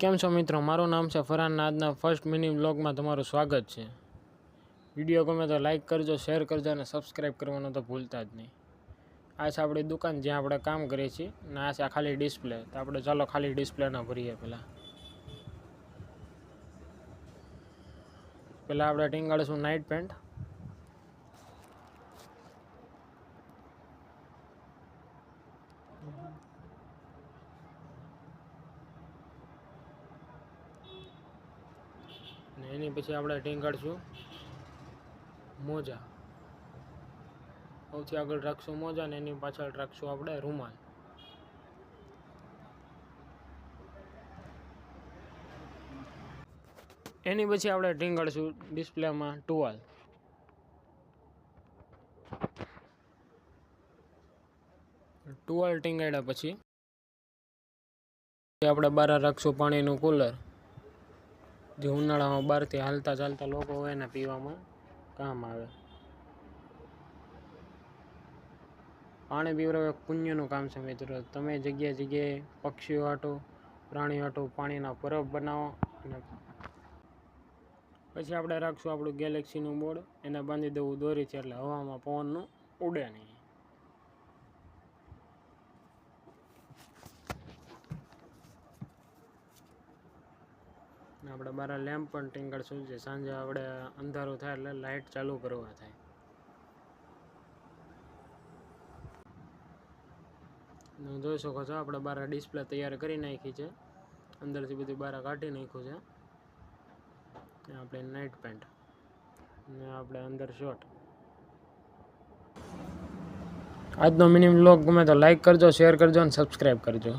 કેમ છો મિત્રો, મારું નામ છે ફરહાન. આજના ફર્સ્ટ મિની વ્લોગમાં તમારું સ્વાગત છે. વિડીયો ગમે તો લાઇક કરજો, શેર કરજો અને સબસ્ક્રાઈબ કરવાનું તો ભૂલતા જ નહીં. આ છે આપણી દુકાન જ્યાં આપણે કામ કરીએ છીએ અને આ છે ખાલી ડિસ્પ્લે. તો આપણે ચાલો ખાલી ડિસ્પ્લેના ભરીએ. પહેલાં આપણે ટીંગાડીશું નાઇટ પેન્ટ. ને એની પછી આપણે ટીંગાડીશું મોજા. સૌથી આગળ રાખશું મોજા ને એની પાછળ રાખશું આપણે રૂમાલ. એની પછી આપણે ટીંગાડીશું ડિસ્પ્લેમાં ટુવાલ. ટુવાલ ટીંગાડ્યા પછી આપણે બહાર રાખશું પાણીનું કુલર, જે ઉનાળામાં બહારથી હાલતા ચાલતા લોકો હોય ને પીવામાં કામ આવે. પાણી પીવડાવવું એક પુણ્યનું કામ છે મિત્રો. તમે જગ્યાએ જગ્યાએ પક્ષીઓ હાટો, પ્રાણીઓ હાટો પાણીના પરબ બનાવો. અને પછી આપણે રાખશું આપણું ગેલેક્સીનું બોર્ડ. એને બાંધી દેવું દોરીથી, એટલે હવામાં પવનનું ઉડે નહીં. આપણે બાર લેમ્પ પણ ટીંગાડશું, જે સાંજે આપણે અંધારું થાય એટલે લાઇટ ચાલુ કરવા થાય. જોઈ શકો છો આપણે બાર ડિસ્પ્લે તૈયાર કરી નાખી છે. અંદરથી બધું બહાર કાઢી નાખ્યું છે. આપણે નાઇટ પેન્ટ ને આપણે અંદર શોર્ટ. આજનો મિનિમમ વ્લોગ ગમે તો લાઈક કરજો, શેર કરજો અને સબસ્ક્રાઈબ કરજો.